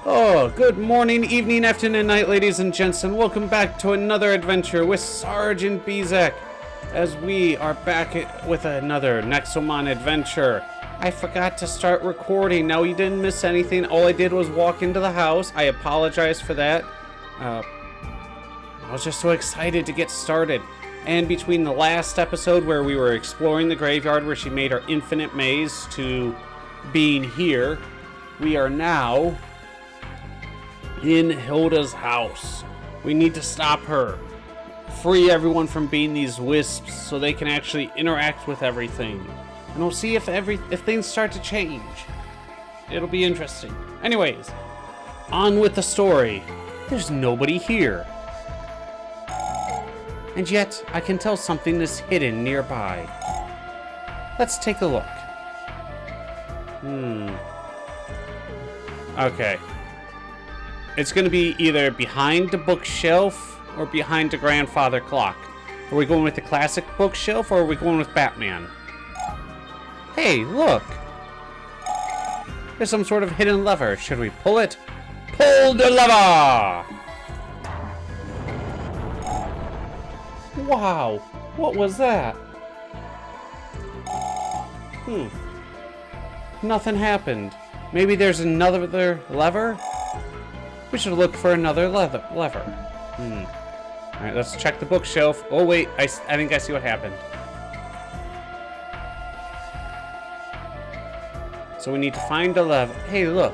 Oh, good morning, evening, afternoon, night, ladies and gents, and welcome back to another adventure with Sergeant Bezek, as we are back with another Nexomon adventure. I forgot to start recording. Now, you didn't miss anything. All I did was walk into the house. I apologize for that. I was just so excited to get started. And between the last episode where we were exploring the graveyard where she made her infinite maze to being here, we are now in Hilda's house. We need to stop her. Free everyone from being these wisps so they can actually interact with everything. And we'll see if things start to change. It'll be interesting. Anyways, on with the story. There's nobody here. And yet, I can tell something is hidden nearby. Let's take a look. Okay. It's going to be either behind the bookshelf or behind the grandfather clock. Are we going with the classic bookshelf or are we going with Batman? Hey, look! There's some sort of hidden lever. Should we pull it? Pull the lever! Wow, what was that? Nothing happened. Maybe there's another lever? We should look for another lever. Alright, let's check the bookshelf. Oh wait, I think I see what happened. So we need to find the lever. Hey, look.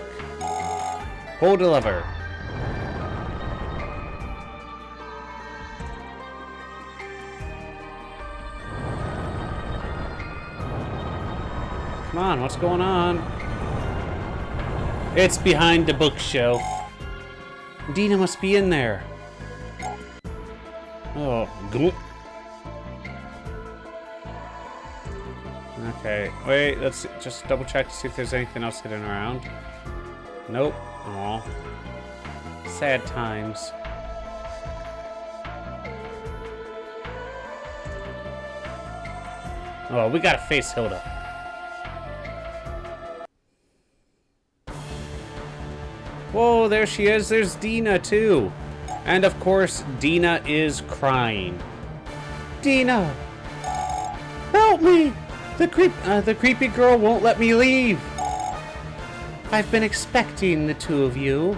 Hold the lever. Come on, what's going on? It's behind the bookshelf. Dina must be in there. Oh, goop. Okay, wait, let's just double check to see if there's anything else hidden around. Nope. Aw. Sad times. Oh, we gotta face Hilda. Whoa, there she is. There's Dina, too. And, of course, Dina is crying. Dina! Help me! The creepy girl won't let me leave. I've been expecting the two of you.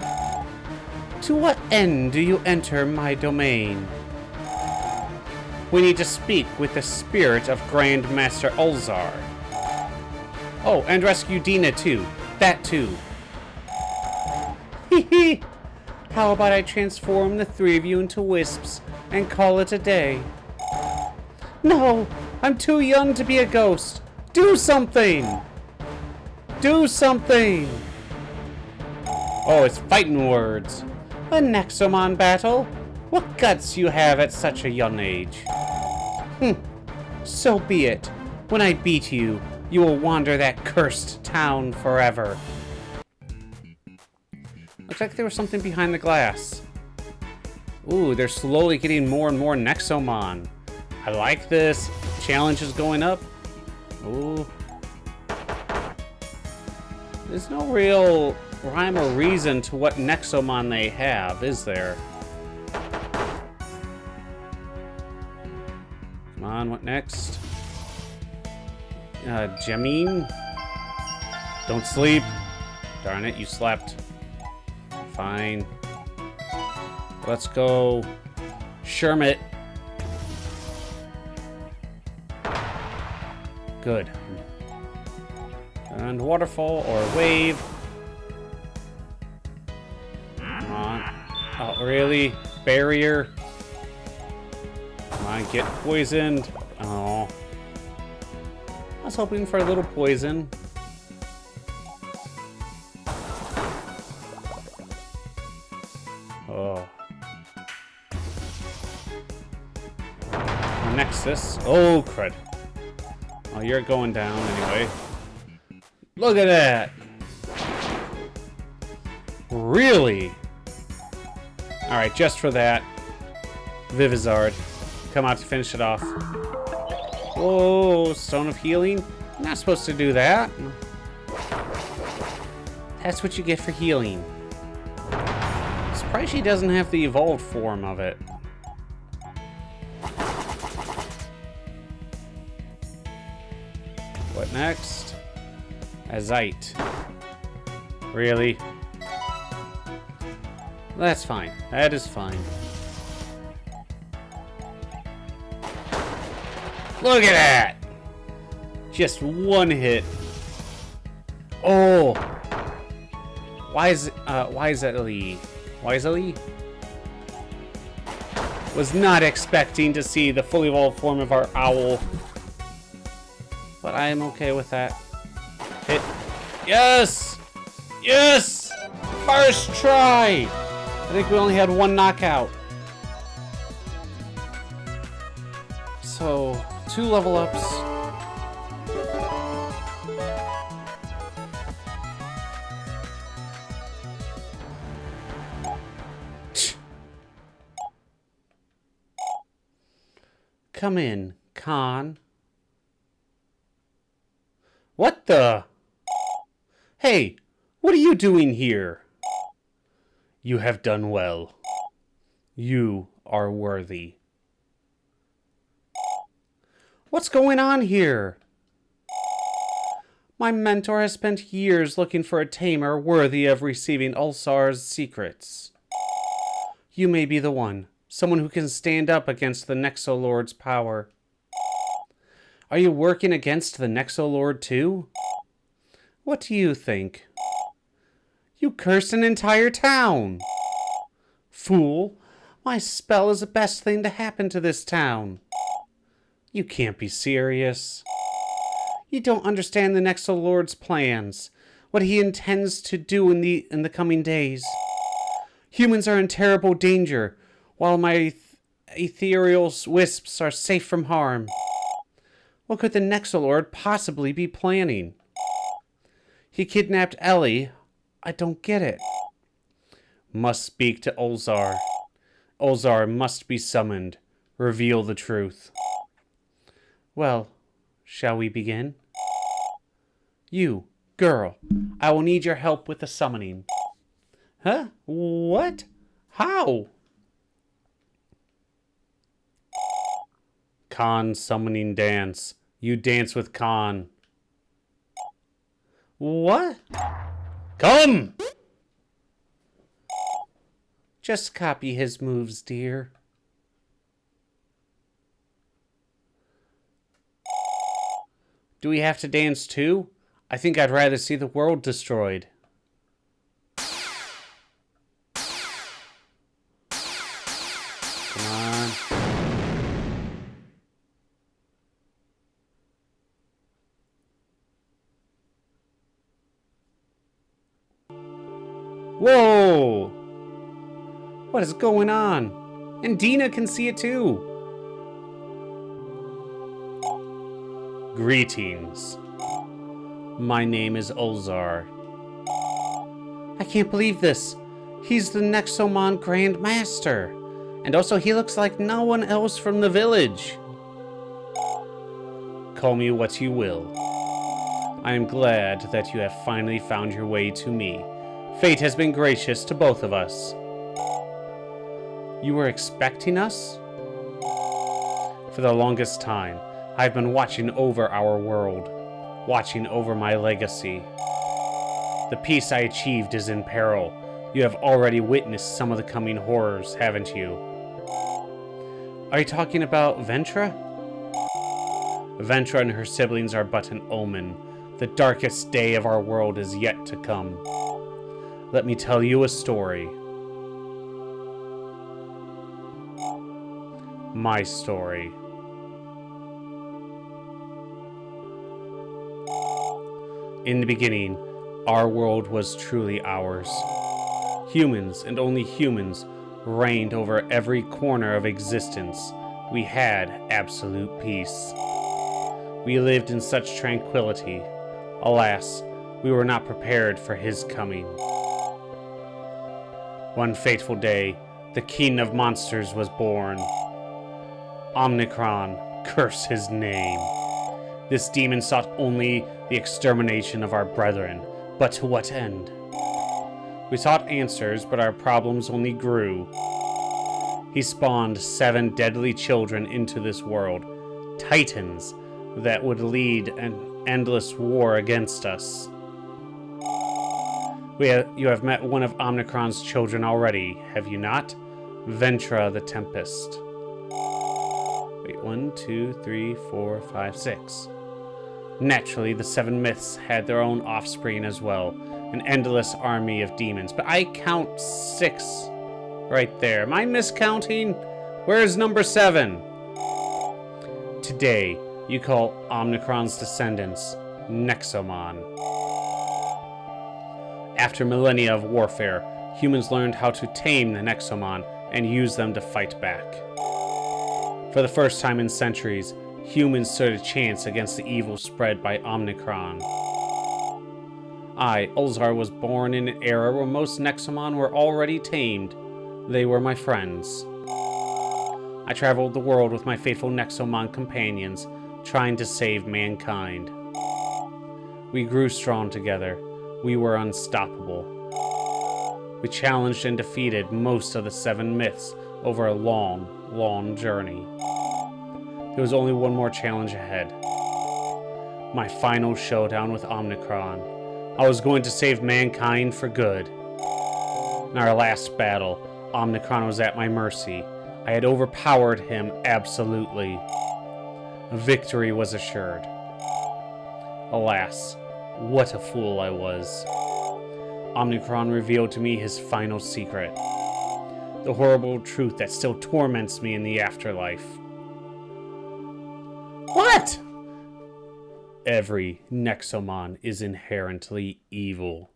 To what end do you enter my domain? We need to speak with the spirit of Grand Master Ulzar. Oh, and rescue Dina, too. That, too. Hee. How about I transform the three of you into wisps and call it a day? No, I'm too young to be a ghost. Do something! Do something! Oh, it's fighting words. A Nexomon battle? What guts you have at such a young age. So be it. When I beat you, you will wander that cursed town forever. Looks like there was something behind the glass. Ooh, they're slowly getting more and more Nexomon. I like this. Challenge is going up. Ooh. There's no real rhyme or reason to what Nexomon they have, is there? Come on, what next? Jameen? Don't sleep. Darn it, you slept. Fine. Let's go Shermit. Good. And waterfall or wave. Come on. Oh, really? Barrier. Come on, get poisoned. Oh. I was hoping for a little poison. Oh. Nexus. Oh, crud. Oh, you're going down anyway. Look at that. Really? Alright, just for that. Vivizard. Come out to finish it off. Whoa, Stone of Healing? You're not supposed to do that. That's what you get for healing. surprised she doesn't have the evolved form of it. What next? Azite. Really? That's fine. That is fine. Look at that! Just one hit. Oh! Wisely. Was not expecting to see the fully evolved form of our owl. But I am okay with that. Hit. Yes! Yes! First try! I think we only had one knockout. So, 2 level ups. Come in, Khan. What the? Hey, what are you doing here? You have done well. You are worthy. What's going on here? My mentor has spent years looking for a tamer worthy of receiving Ulsar's secrets. You may be the one. Someone who can stand up against the Nexolord's power. Are you working against the Nexolord too? What do you think? You cursed an entire town! Fool! My spell is the best thing to happen to this town. You can't be serious. You don't understand the Nexolord's plans, what he intends to do in the coming days. Humans are in terrible danger, while my ethereal wisps are safe from harm. What could the Nexolord possibly be planning? He kidnapped Ellie. I don't get it. Must speak to Ulzar. Ulzar must be summoned. Reveal the truth. Well, shall we begin? You, girl, I will need your help with the summoning. Huh? What? How? Khan summoning dance. You dance with Khan. What? Come! Just copy his moves, dear. Do we have to dance too? I think I'd rather see the world destroyed. Come on. Whoa! What is going on? And Dina can see it too. Greetings. My name is Ulzar. I can't believe this. He's the Nexomon Grand Master. And also he looks like no one else from the village. Call me what you will. I am glad that you have finally found your way to me. Fate has been gracious to both of us. You were expecting us? For the longest time, I've been watching over our world, watching over my legacy. The peace I achieved is in peril. You have already witnessed some of the coming horrors, haven't you? Are you talking about Ventra? Ventra and her siblings are but an omen. The darkest day of our world is yet to come. Let me tell you a story. My story. In the beginning, our world was truly ours. Humans, and only humans, reigned over every corner of existence. We had absolute peace. We lived in such tranquility. Alas, we were not prepared for his coming. One fateful day, the king of monsters was born. Omnicron, curse his name. This demon sought only the extermination of our brethren, but to what end? We sought answers, but our problems only grew. He spawned 7 deadly children into this world, titans that would lead an endless war against us. You have met one of Omnicron's children already, have you not? Ventra the Tempest. Wait, 1, 2, 3, 4, 5, 6. Naturally, the 7 myths had their own offspring as well, an endless army of demons, but I count 6 right there. Am I miscounting? Where's number 7? Today, you call Omnicron's descendants Nexomon. After millennia of warfare, humans learned how to tame the Nexomon and use them to fight back. For the first time in centuries, humans stood a chance against the evil spread by Omnicron. I, Ulzar, was born in an era where most Nexomon were already tamed. They were my friends. I traveled the world with my faithful Nexomon companions, trying to save mankind. We grew strong together. We were unstoppable. We challenged and defeated most of the 7 myths over a long, long journey. There was only one more challenge ahead. My final showdown with Omnicron. I was going to save mankind for good. In our last battle, Omnicron was at my mercy. I had overpowered him absolutely. Victory was assured. Alas, what a fool I was. Omnicron revealed to me his final secret. The horrible truth that still torments me in the afterlife. What? Every Nexomon is inherently evil.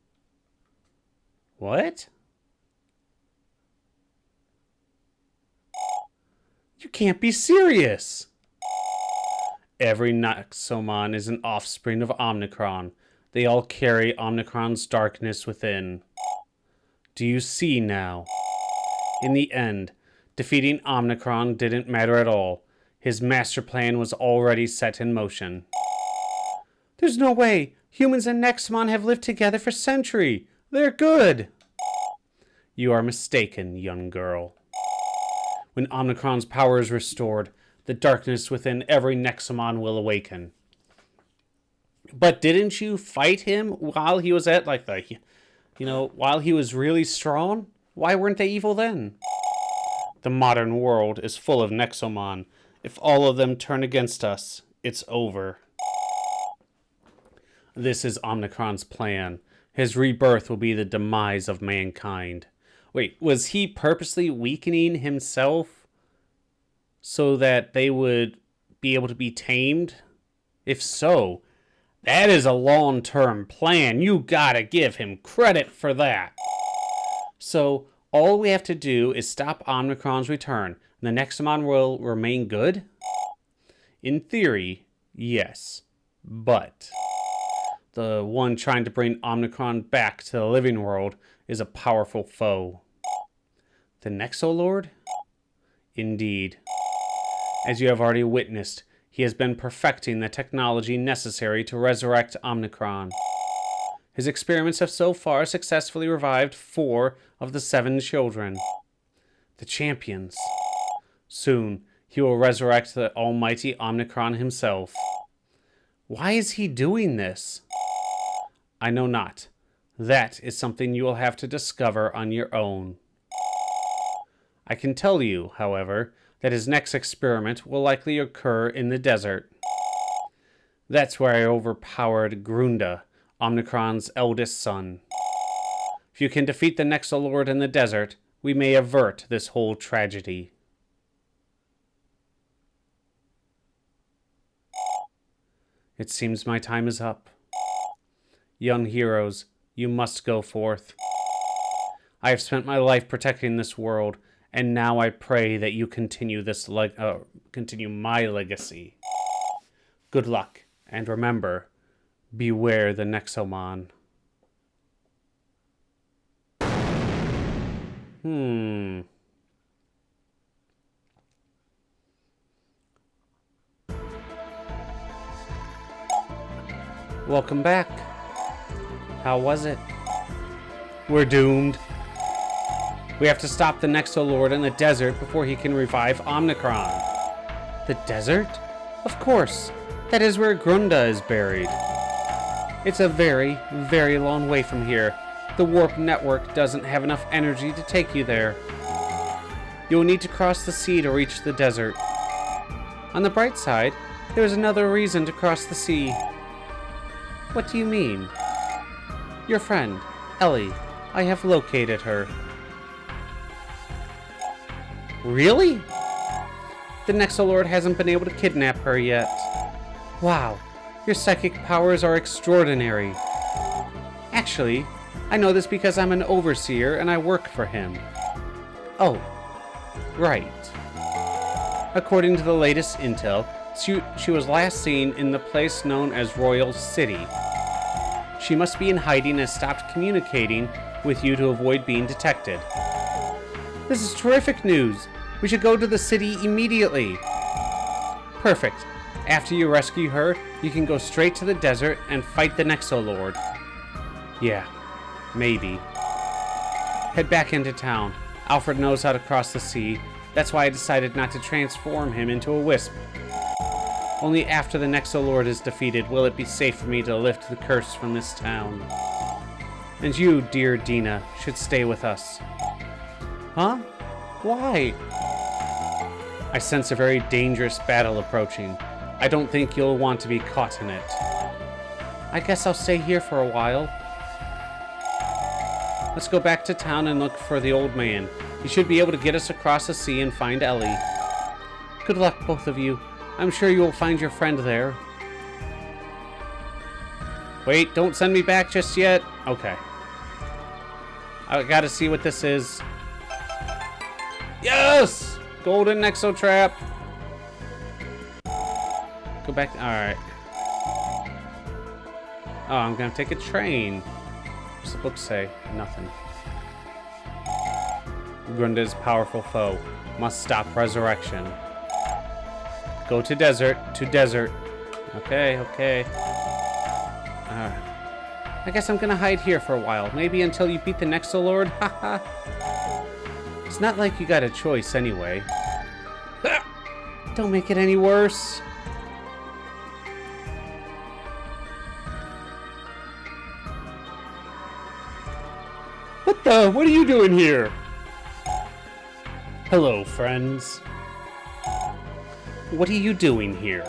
What? You can't be serious. Every Nexomon is an offspring of Omnicron. They all carry Omnicron's darkness within. Do you see now? In the end, defeating Omnicron didn't matter at all. His master plan was already set in motion. There's no way. Humans and Nexomon have lived together for centuries. They're good. You are mistaken, young girl. When Omnicron's power is restored, the darkness within every Nexomon will awaken. But didn't you fight him while he was at, while he was really strong? Why weren't they evil then? The modern world is full of Nexomon. If all of them turn against us, it's over. This is Omnicron's plan. His rebirth will be the demise of mankind. Wait, was he purposely weakening himself so that they would be able to be tamed? If so, that is a long-term plan. You gotta give him credit for that. So, all we have to do is stop Omnicron's return, and the Nexomon will remain good? In theory, yes. But the one trying to bring Omnicron back to the living world is a powerful foe. The Nexolord? Indeed. As you have already witnessed, he has been perfecting the technology necessary to resurrect Omnicron. His experiments have so far successfully revived 4 of the 7 children. The champions. Soon, he will resurrect the almighty Omnicron himself. Why is he doing this? I know not. That is something you will have to discover on your own. I can tell you, however, that his next experiment will likely occur in the desert. That's where I overpowered Grunda, Omnicron's eldest son. If you can defeat the Nexolord in the desert, we may avert this whole tragedy. It seems my time is up. Young heroes, you must go forth. I have spent my life protecting this world, and now I pray that you continue my legacy. Good luck, and remember, beware the Nexomon. Welcome back. How was it? We're doomed. We have to stop the Nexolord in the desert before he can revive Omnicron. The desert? Of course. That is where Grunda is buried. It's a very, very long way from here. The warp network doesn't have enough energy to take you there. You will need to cross the sea to reach the desert. On the bright side, there is another reason to cross the sea. What do you mean? Your friend, Ellie. I have located her. Really? The Nexolord hasn't been able to kidnap her yet. Wow, your psychic powers are extraordinary. Actually, I know this because I'm an overseer and I work for him. Oh, right. According to the latest intel, she was last seen in the place known as Royal City. She must be in hiding and stopped communicating with you to avoid being detected. This is terrific news. We should go to the city immediately. Perfect. After you rescue her, you can go straight to the desert and fight the Nexolord. Yeah, maybe. Head back into town. Alfred knows how to cross the sea. That's why I decided not to transform him into a wisp. Only after the Nexolord is defeated will it be safe for me to lift the curse from this town. And you, dear Dina, should stay with us. Huh? Why? I sense a very dangerous battle approaching. I don't think you'll want to be caught in it. I guess I'll stay here for a while. Let's go back to town and look for the old man. He should be able to get us across the sea and find Ellie. Good luck, both of you. I'm sure you will find your friend there. Wait, don't send me back just yet. Okay. I gotta see what this is. Yes! Golden Nexo Trap. Go back. Alright. Oh, I'm gonna take a train. What's the book say? Nothing. Grunda's powerful foe. Must stop resurrection. Go to desert. To desert. Okay, okay. Alright. I guess I'm gonna hide here for a while. Maybe until you beat the Nexolord? Haha. It's not like you got a choice anyway. Don't make it any worse. What are you doing here? Hello, friends. What are you doing here?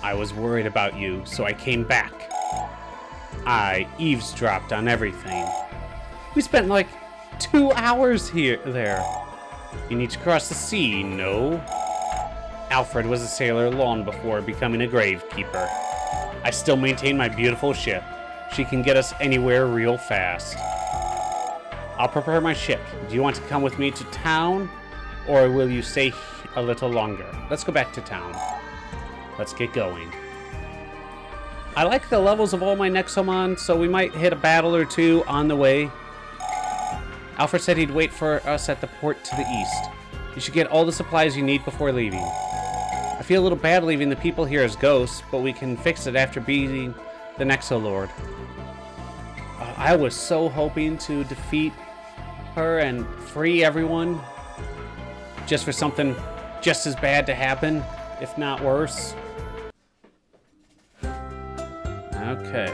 I was worried about you, so I came back. I eavesdropped on everything. We spent like 2 hours there. You need to cross the sea, no? Alfred was a sailor long before becoming a gravekeeper. I still maintain my beautiful ship. She can get us anywhere real fast. I'll prepare my ship. Do you want to come with me to town? Or will you stay a little longer? Let's go back to town. Let's get going. I like the levels of all my Nexomon, so we might hit a battle or two on the way. Alfred said he'd wait for us at the port to the east. You should get all the supplies you need before leaving. I feel a little bad leaving the people here as ghosts, but we can fix it after beating the Nexolord. I was so hoping to defeat her and free everyone, just for something just as bad to happen, if not worse. Okay.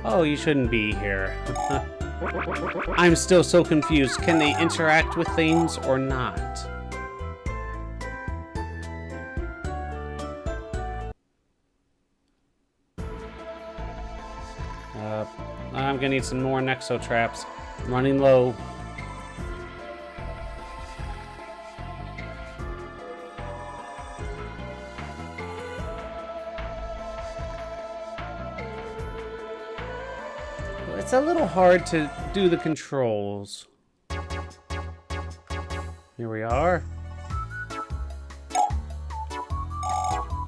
Oh, you shouldn't be here. I'm still so confused. Can they interact with things or not? I'm gonna need some more Nexo traps. I'm running low. It's a little hard to do the controls. Here we are.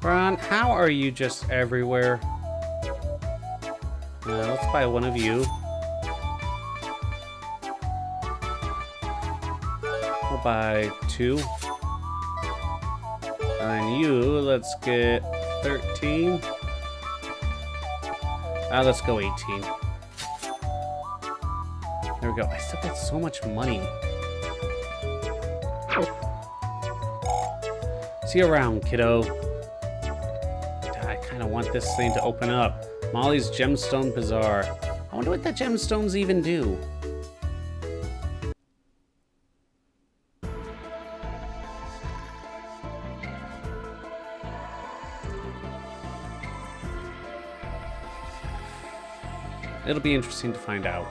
Ron, how are you just everywhere? Let's buy one of you. We'll buy 2. And you, let's get 13. Let's go 18. There we go. I still got so much money. See you around, kiddo. I kind of want this thing to open up. Molly's Gemstone Bazaar. I wonder what the gemstones even do. It'll be interesting to find out.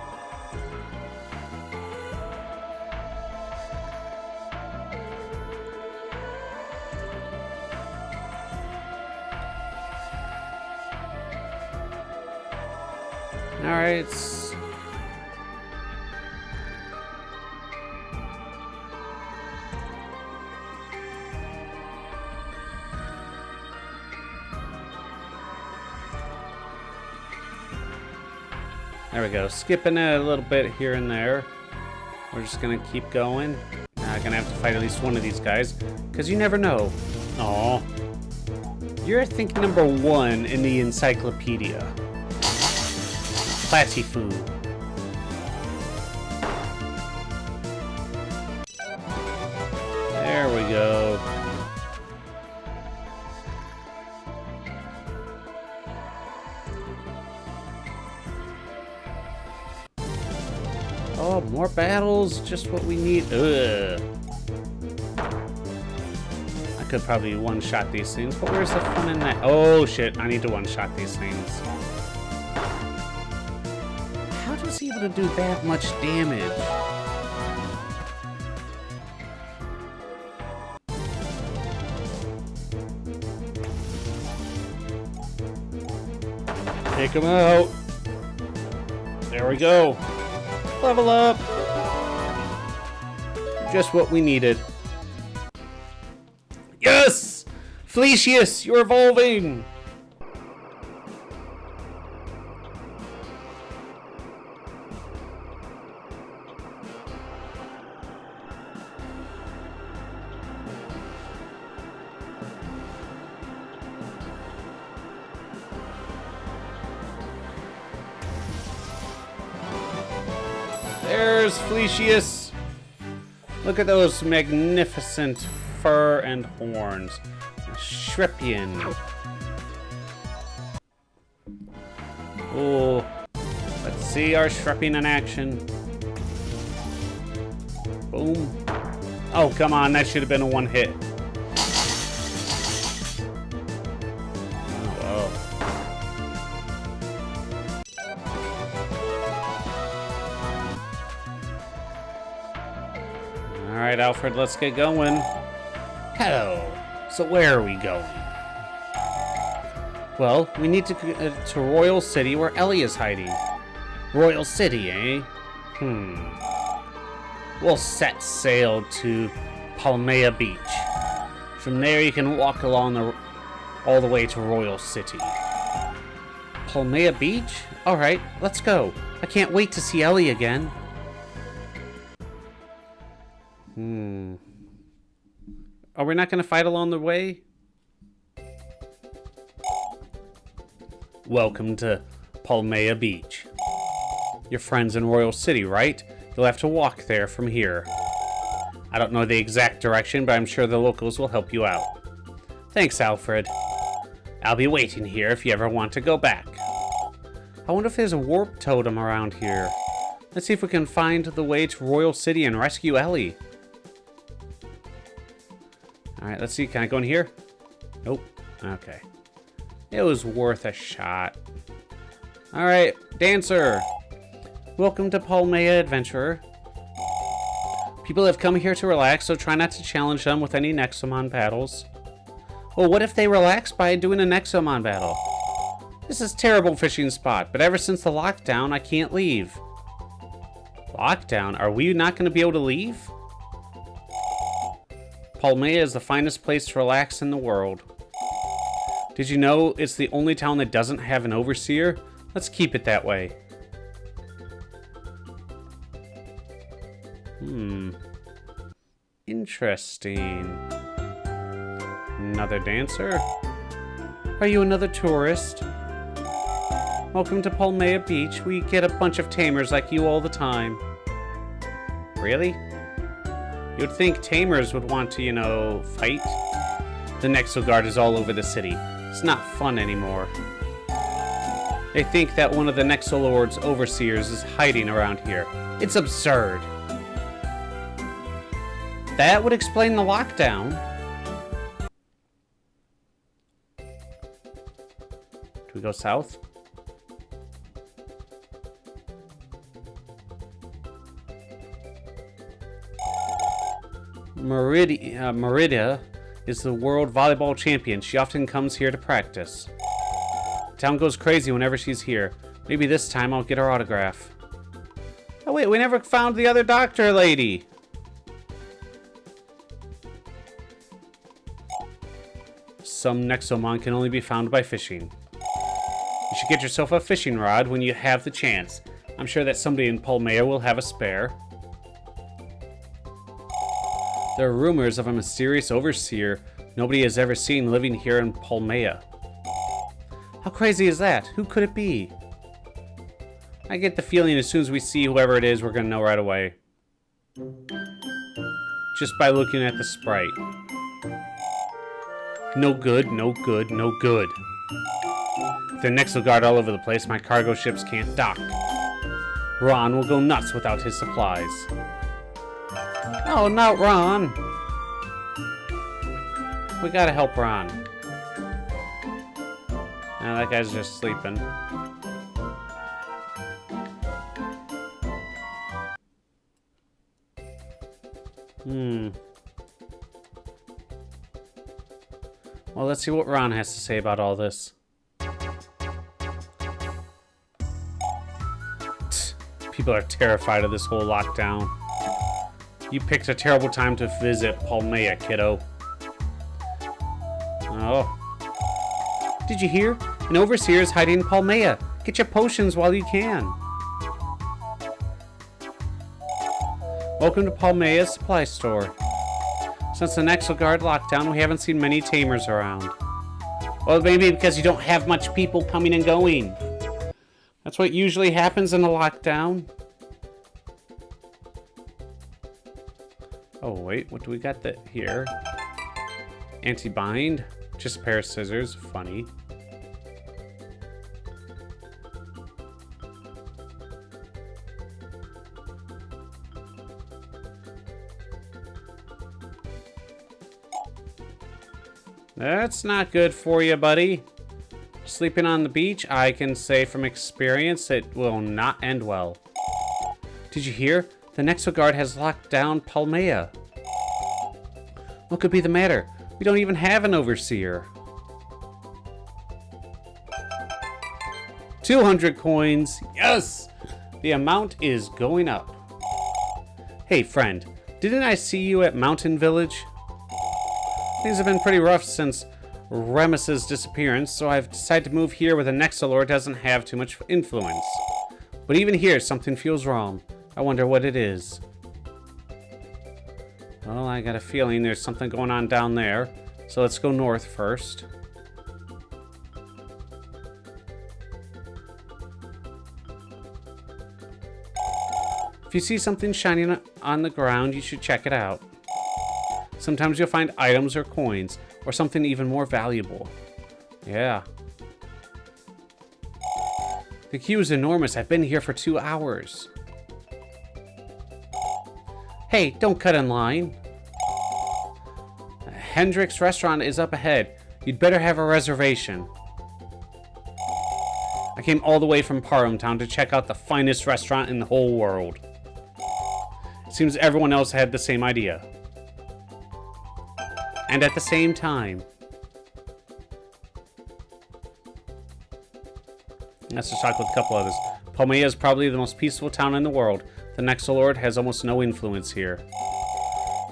Alright. There we go. Skipping it a little bit here and there. We're just gonna keep going. Gonna have to fight at least one of these guys, because you never know. Aw. You're, I think, number 1 in the encyclopedia. Platyfoo. There we go. Oh, more battles, just what we need. Ugh. I could probably one-shot these things, but where's the fun in that? Oh shit, I need to one-shot these things. How does he able to do that much damage? Take him out. There we go. Level up. Just what we needed. Yes! Felicius, you're evolving! There's Felicius. Look at those magnificent fur and horns. Shripian. Oh, let's see our Shripian in action. Boom. Oh, come on, that should have been a one hit. Alright, Alfred, let's get going. Hello. So where are we going? Well, we need to Royal City where Ellie is hiding. Royal City, eh? We'll set sail to Palmea Beach. From there you can walk along all the way to Royal City. Palmea Beach? Alright, let's go. I can't wait to see Ellie again. Are we not going to fight along the way? Welcome to Palmea Beach. Your friends in Royal City, right? You'll have to walk there from here. I don't know the exact direction, but I'm sure the locals will help you out. Thanks, Alfred. I'll be waiting here if you ever want to go back. I wonder if there's a warp totem around here. Let's see if we can find the way to Royal City and rescue Ellie. Alright, let's see. Can I go in here? Nope. Okay. It was worth a shot. Alright, Dancer. Welcome to Palmea, Adventurer. People have come here to relax, so try not to challenge them with any Nexomon battles. Well, what if they relax by doing a Nexomon battle? This is a terrible fishing spot, but ever since the lockdown, I can't leave. Lockdown? Are we not going to be able to leave? Palmea is the finest place to relax in the world. Did you know it's the only town that doesn't have an overseer? Let's keep it that way. Interesting. Another dancer? Are you another tourist? Welcome to Palmea Beach. We get a bunch of tamers like you all the time. Really? You'd think tamers would want to, you know, fight. The Nexogard is all over the city. It's not fun anymore. They think that one of the Nexolord's overseers is hiding around here. It's absurd. That would explain the lockdown. Do we go south? Merida is the world volleyball champion. She often comes here to practice. The town goes crazy whenever she's here. Maybe this time I'll get her autograph. Oh wait, we never found the other doctor lady. Some Nexomon can only be found by fishing. You should get yourself a fishing rod when you have the chance. I'm sure that somebody in Palmea will have a spare. There are rumors of a mysterious overseer nobody has ever seen living here in Palmea. How crazy is that? Who could it be? I get the feeling as soon as we see whoever it is, we're gonna know right away. Just by looking at the sprite. No good, no good, no good. If they're Nexogard all over the place, my cargo ships can't dock. Ron will go nuts without his supplies. Oh, not Ron. We gotta help Ron. Now that guy's just sleeping. Well, let's see what Ron has to say about all this. People are terrified of this whole lockdown. You picked a terrible time to visit Palmea, kiddo. Oh. Did you hear? An overseer is hiding in Palmea. Get your potions while you can. Welcome to Palmea's supply store. Since the Nexogard lockdown, we haven't seen many tamers around. Well, maybe because you don't have much people coming and going. That's what usually happens in a lockdown. Oh, wait, what do we got here? Anti-bind? Just a pair of scissors. Funny. That's not good for you, buddy. Sleeping on the beach, I can say from experience it will not end well. Did you hear? The Nexogard has locked down Palmea. What could be the matter? We don't even have an overseer. 200 coins. Yes! The amount is going up. Hey, friend. Didn't I see you at Mountain Village? Things have been pretty rough since Remus's disappearance, so I've decided to move here where the Nexolord doesn't have too much influence. But even here, something feels wrong. I wonder what it is. Well, I got a feeling there's something going on down there. So let's go north first. If you see something shining on the ground, you should check it out. Sometimes you'll find items or coins, or something even more valuable. Yeah. The queue is enormous. I've been here for 2 hours. Hey, don't cut in line. Hendrick's restaurant is up ahead. You'd better have a reservation. I came all the way from Parhamtown to check out the finest restaurant in the whole world. It seems everyone else had the same idea. And at the same time. Let's just talk with a couple others. Palmea is probably the most peaceful town in the world. The Nexolord has almost no influence here.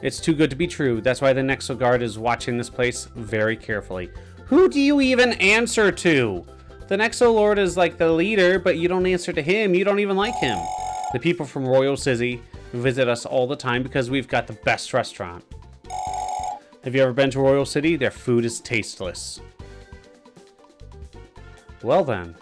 It's too good to be true. That's why the Nexogard is watching this place very carefully. Who do you even answer to? The Nexolord is like the leader, but you don't answer to him. You don't even like him. The people from Royal City visit us all the time because we've got the best restaurant. Have you ever been to Royal City? Their food is tasteless. Well then.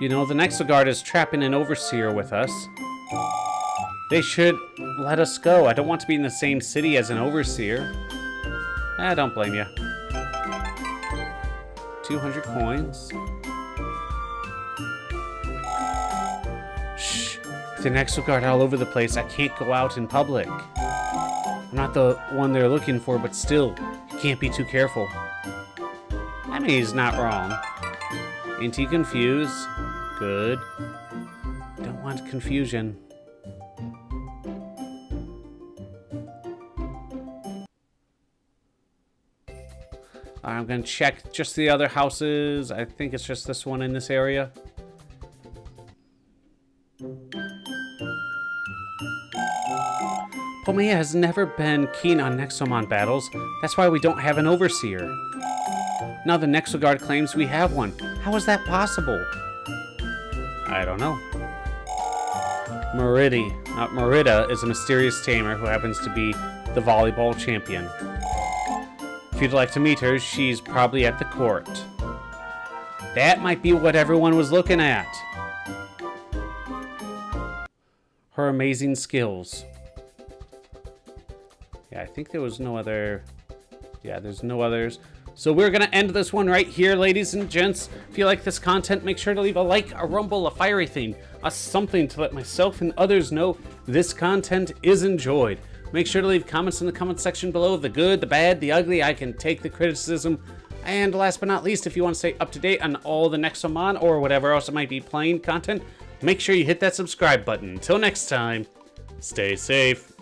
You know, the Nexoguard is trapping an overseer with us. They should let us go. I don't want to be in the same city as an overseer. I don't blame you. 200 coins. Shh. The Nexoguard all over the place. I can't go out in public. I'm not the one they're looking for, but still, you can't be too careful. I mean, he's not wrong. Ain't he confused? Good. Don't want confusion. I'm gonna check just the other houses. I think it's just this one in this area. Pomea has never been keen on Nexomon battles. That's why we don't have an overseer. Now the Nexoguard claims we have one. How is that possible? I don't know. Merida is a mysterious tamer who happens to be the volleyball champion. If you'd like to meet her, she's probably at the court. That might be what everyone was looking at. Her amazing skills. Yeah, I think there was no other... Yeah, there's no others. So we're going to end this one right here, ladies and gents. If you like this content, make sure to leave a like, a rumble, a fiery thing, a something to let myself and others know this content is enjoyed. Make sure to leave comments in the comment section below. The good, the bad, the ugly. I can take the criticism. And last but not least, if you want to stay up to date on all the Nexomon or whatever else it might be playing content, make sure you hit that subscribe button. Until next time, stay safe.